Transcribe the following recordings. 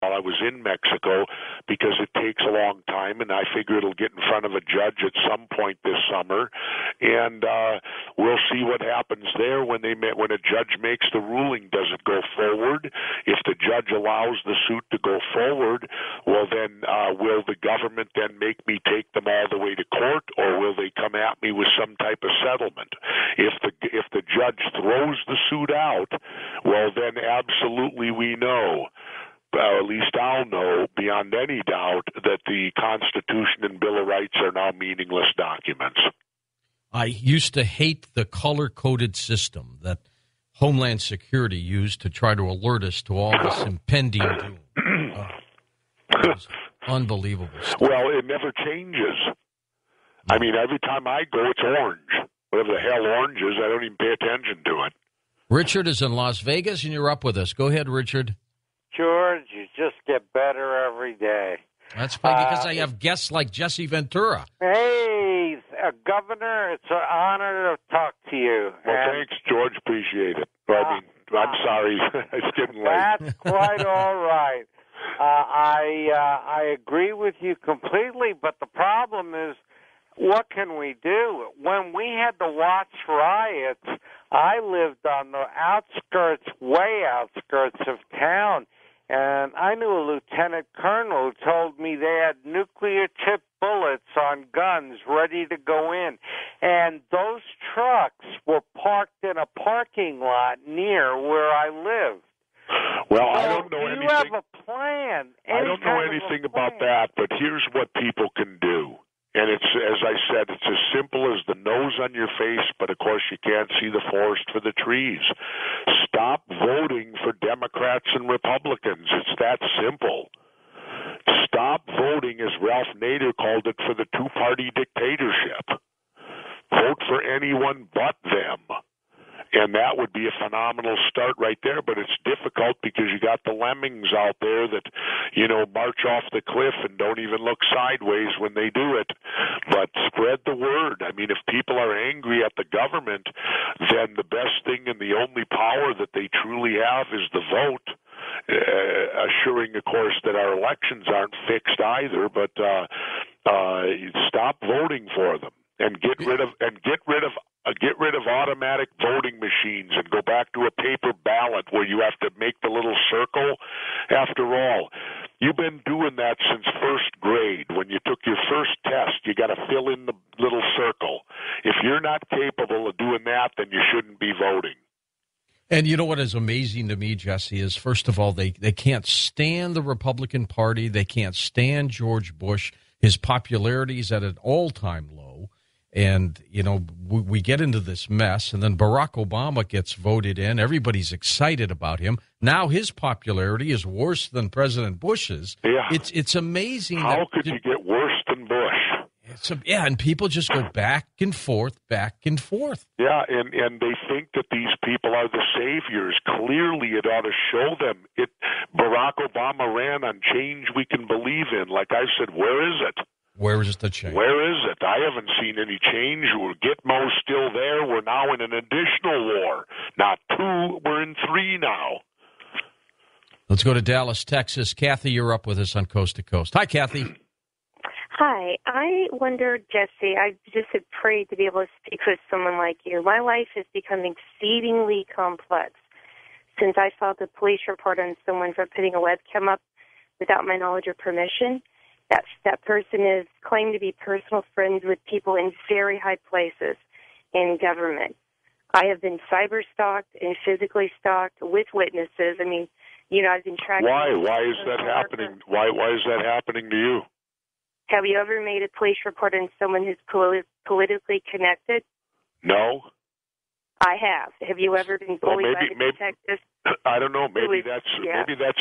while I was in Mexico because it takes a long time, and I figure it'll get in front of a judge at some point this summer, and we'll see what happens there when a judge makes the ruling. Does it go forward? If the judge allows the suit to go forward, well then will the government then make me take them all the way to court, or will they come at me with some type of settlement? If the judge throws the suit out, well then absolutely we know, at least I'll know beyond any doubt, that the Constitution and Bill of Rights are now meaningless documents. I used to hate the color-coded system that Homeland Security used to try to alert us to all this impending doom. It was unbelievable stuff. Well, it never changes. I mean, every time I go, it's orange. Whatever the hell orange is, I don't even pay attention to it. Richard is in Las Vegas, and you're up with us. Go ahead, Richard. George, you just get better every day. That's funny because I have guests like Jesse Ventura. Hey, Governor, it's an honor to talk to you. Well, thanks, George. Appreciate it. I'm sorry. It's getting late. That's quite all right. I agree with you completely, but the problem is, what can we do? When we had the Watts riots, I lived on the way outskirts of town, and I knew a lieutenant colonel who told me they had nuclear-tipped bullets on guns ready to go in. And those trucks were parked in a parking lot near where I lived. Well, I don't know anything. You have a plan. I don't know anything about that, but here's what people can do. And it's, as I said, it's as simple as the nose on your face, but of course you can't see the forest for the trees. Stop voting for Democrats and Republicans. It's that simple. Stop voting, as Ralph Nader called it, for the two-party dictatorship. Vote for anyone but them. And that would be a phenomenal start right there, but it's difficult because you got the lemmings out there that, march off the cliff and don't even look sideways when they do it. But spread the word. I mean, if people are angry at the government, then the best thing and the only power that they truly have is the vote. Assuring, of course, that our elections aren't fixed either, but stop voting for them and get rid of automatic voting machines and go back to a paper ballot where you have to make the little circle. After all, you've been doing that since first grade. When you took your first test, you got to fill in the little circle. If you're not capable of doing that, then you shouldn't be voting. And you know what is amazing to me, Jesse, is first of all, they can't stand the Republican Party. They can't stand George Bush. His popularity is at an all-time low. And, we get into this mess, and then Barack Obama gets voted in. Everybody's excited about him. Now his popularity is worse than President Bush's. Yeah. It's amazing. How could you get worse than Bush? And people just go back and forth, back and forth. Yeah, and they think that these people are the saviors. Clearly, it ought to show them. Barack Obama ran on change we can believe in. Like I said, where is it? Where is the change? Where is it? I haven't seen any change. Gitmo's still there. We're now in an additional war. Not two, we're in three now. Let's go to Dallas, Texas. Kathy, you're up with us on Coast to Coast. Hi, Kathy. Hi. I wondered, Jesse, I just had prayed to be able to speak with someone like you. My life has become exceedingly complex since I filed a police report on someone for putting a webcam up without my knowledge or permission. That person is claimed to be personal friends with people in very high places in government. I have been cyber stalked and physically stalked with witnesses. I mean, I've been tracking. Why? Why is that happening? Why is that happening to you? Have you ever made a police report on someone who's politically connected? No. I have. Have you ever been bullied by the detectives? I don't know. Maybe that's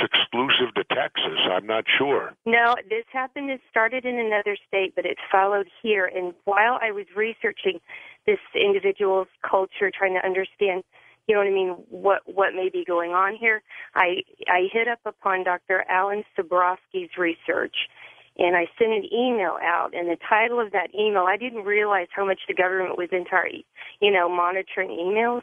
exclusive to Texas. I'm not sure. No, this happened. It started in another state, but it followed here. And while I was researching this individual's culture, trying to understand, what may be going on here, I hit up upon Dr. Alan Sabrowski's research. And I sent an email out, and the title of that email, I didn't realize how much the government was into our, monitoring emails.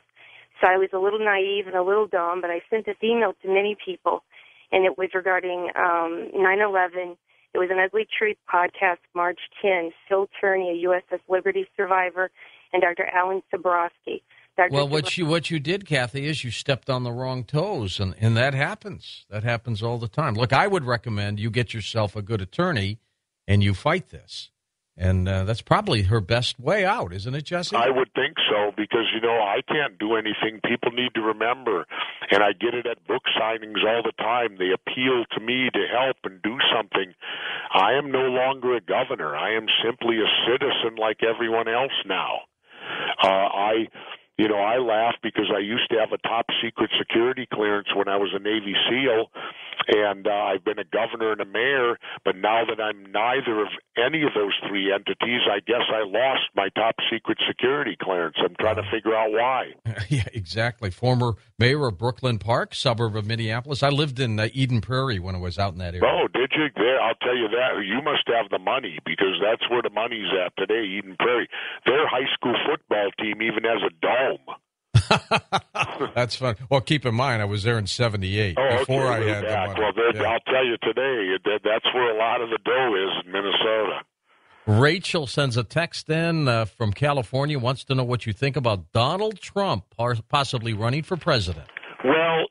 So I was a little naive and a little dumb, but I sent this email to many people. and it was regarding 9/11. It was an Ugly Truth podcast, March 10. Phil Turney, a USS Liberty survivor, and Dr. Alan Sabrowski. Well, what you did, Kathy, is you stepped on the wrong toes, and that happens. That happens all the time. Look, I would recommend you get yourself a good attorney and you fight this. And that's probably her best way out, isn't it, Jesse? I would think so, because, I can't do anything. People need to remember, and I get it at book signings all the time. They appeal to me to help and do something. I am no longer a governor. I am simply a citizen like everyone else now. I laugh because I used to have a top secret security clearance when I was a Navy SEAL, and I've been a governor and a mayor, but now that I'm neither of any of those three entities, I guess I lost my top secret security clearance. I'm trying to figure out why. Yeah, exactly. Former mayor of Brooklyn Park, suburb of Minneapolis. I lived in Eden Prairie when I was out in that area. Oh, did you? There, I'll tell you that. You must have the money, because that's where the money's at today, Eden Prairie. Their high school football team even has a dome. That's fun. Well, keep in mind, I was there in '78 before I had the money. Well, I'll tell you today, that's where a lot of the dough is in Minnesota. Rachel sends a text in from California, wants to know what you think about Donald Trump possibly running for president. Well,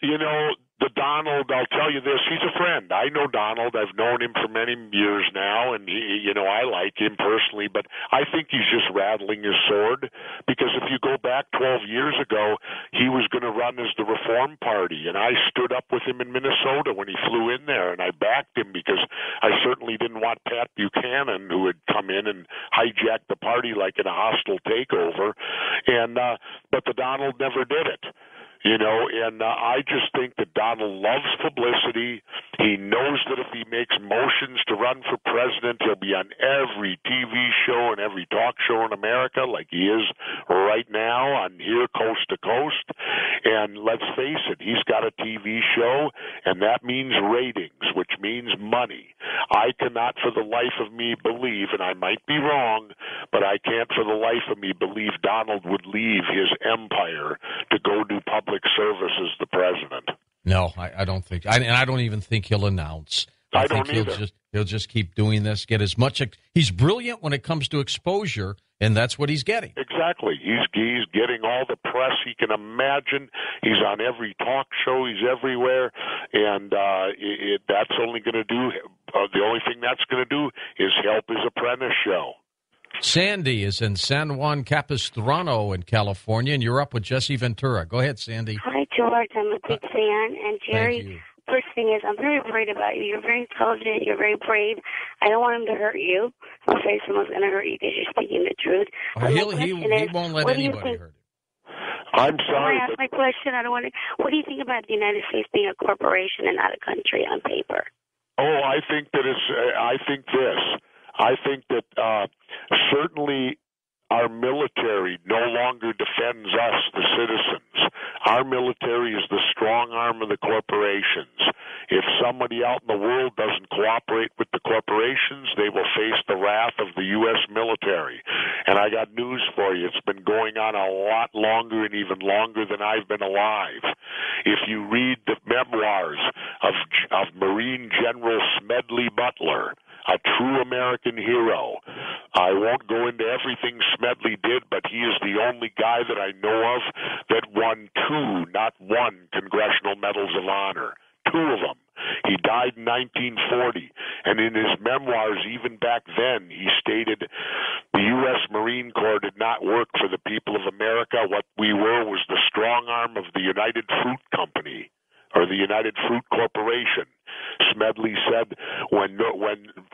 the Donald, I'll tell you this, he's a friend. I know Donald. I've known him for many years now, and I like him personally, but I think he's just rattling his sword, because if you go back 12 years ago, he was going to run as the Reform Party, and I stood up with him in Minnesota when he flew in there, and I backed him because I certainly didn't want Pat Buchanan, who had come in and hijacked the party like in a hostile takeover, but the Donald never did it. And I just think that Donald loves publicity. He knows that if he makes motions to run for president, he'll be on every TV show and every talk show in America, like he is right now on here coast to coast. And let's face it, he's got a TV show, and that means ratings, which means money. I cannot for the life of me believe, and I might be wrong, but I can't for the life of me believe Donald would leave his empire to go do public service as the president. No, I don't think. I don't even think he'll announce. I think don't either. He'll just keep doing this. Get as much. He's brilliant when it comes to exposure, and that's what he's getting. Exactly. He's getting all the press he can imagine. He's on every talk show. He's everywhere, and that's only going to do. The only thing that's going to do is help his apprentice show. Sandy is in San Juan Capistrano in California, and you're up with Jesse Ventura. Go ahead, Sandy. Hi, George. I'm a big fan. And Jerry, first thing is, I'm very worried about you. You're very intelligent. You're very brave. I don't want him to hurt you. I'm afraid someone's going to hurt you because you're speaking the truth. He won't let anybody hurt him. I'm sorry. Can I ask my question? I don't want to. What do you think about the United States being a corporation and not a country on paper? Oh, I think that I think that certainly our military no longer defends us, the citizens. Our military is the strong arm of the corporations. If somebody out in the world doesn't cooperate with the corporations, they will face the wrath of the U.S. military. And I got news for you. It's been going on a lot longer and even longer than I've been alive. If you read the memoirs of Marine General Smedley Butler, a true American hero. I won't go into everything Smedley did, but he is the only guy that I know of that won 2, not 1, Congressional Medals of Honor. 2 of them. He died in 1940, and in his memoirs, even back then, he stated the U.S. Marine Corps did not work for the people of America. What we were was the strong arm of the United Fruit Company, or the United Fruit Corporation. Smedley said when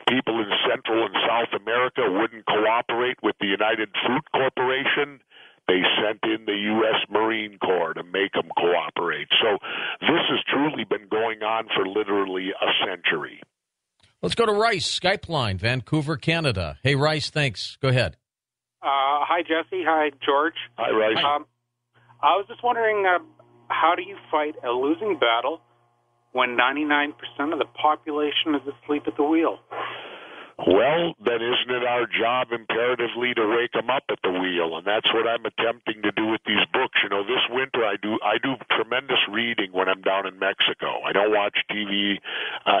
people in Central and South America wouldn't cooperate with the United Fruit Corporation, they sent in the U.S. Marine Corps to make them cooperate. So this has truly been going on for literally a century. Let's go to Rice, Skype line, Vancouver, Canada. Hey, Rice, thanks. Go ahead. Hi, Jesse. Hi, George. Hi, Rice. I was just wondering, how do you fight a losing battle when 99% of the population is asleep at the wheel? Well, then isn't it our job imperatively to wake them up at the wheel? And that's what I'm attempting to do with these books. You know, this winter I do tremendous reading when I'm down in Mexico. I don't watch TV.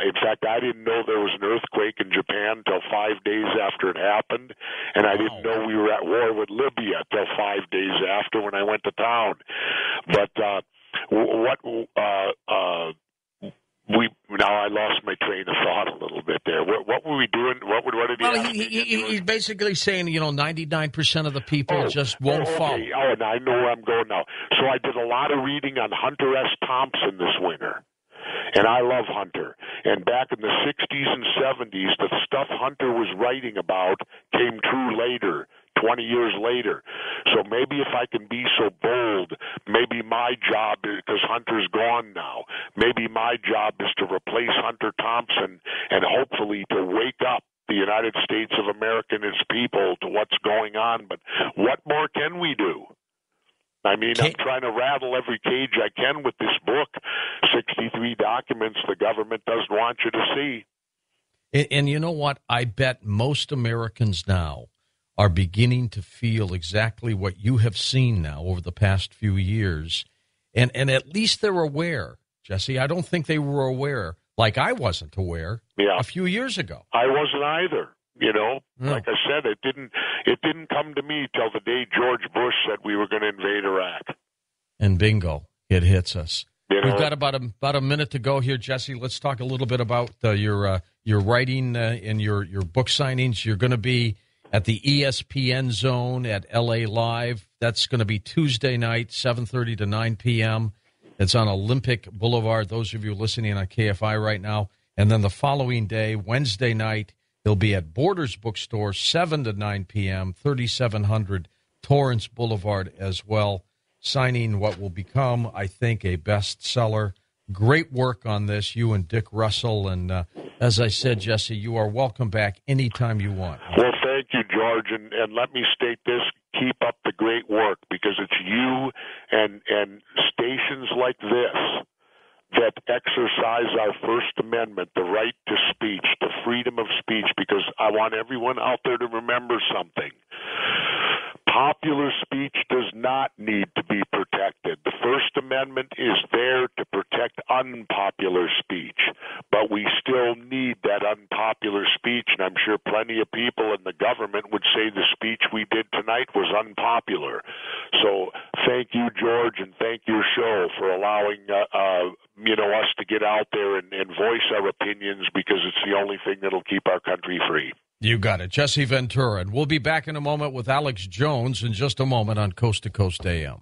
In fact, I didn't know there was an earthquake in Japan till 5 days after it happened, and I didn't know we were at war with Libya till 5 days after when I went to town. But now I lost my train of thought a little bit there. What were we doing? What did he ask me? He's basically saying, 99% of the people just won't follow. Oh, and I know where I'm going now. So I did a lot of reading on Hunter S. Thompson this winter. And I love Hunter. And back in the 60s and 70s, the stuff Hunter was writing about came true later, 20 years later. So maybe if I can be so bold, maybe my job, because Hunter's gone now, maybe my job is to replace Hunter Thompson and hopefully to wake up the United States of America and its people to what's going on. But what more can we do? I mean, I'm trying to rattle every cage I can with this book, 63 documents the government doesn't want you to see. And you know what? I bet most Americans now are beginning to feel exactly what you have seen now over the past few years. And at least they're aware, Jesse. I don't think they were aware, like I wasn't aware a few years ago. I wasn't either. Like I said, it didn't come to me till the day George Bush said we were going to invade Iraq. And bingo, it hits us. We've got about a minute to go here, Jesse. Let's talk a little bit about your writing and your book signings. You're going to be at the ESPN Zone at LA Live. That's going to be Tuesday night, 7:30 to 9 p.m. It's on Olympic Boulevard, those of you listening on KFI right now. And then the following day, Wednesday night, he'll be at Borders Bookstore, 7 to 9 p.m., 3700 Torrance Boulevard as well, signing what will become, I think, a bestseller. Great work on this, you and Dick Russell. And as I said, Jesse, you are welcome back anytime you want. Well, thank you, George. And let me state this. Keep up the great work, because it's you and stations like this that exercise our First Amendment, the right to speech, the freedom of speech, because I want everyone out there to remember something. Popular speech does not need to be protected. The First Amendment is there to protect unpopular speech, but we still need that unpopular speech, and I'm sure plenty of people in the government would say the speech we did tonight was unpopular. So thank you, George, and thank your show for allowing us to get out there and voice our opinions, because it's the only thing that'll keep our country free. You got it. Jesse Ventura. And we'll be back in a moment with Alex Jones in just a moment on Coast to Coast AM.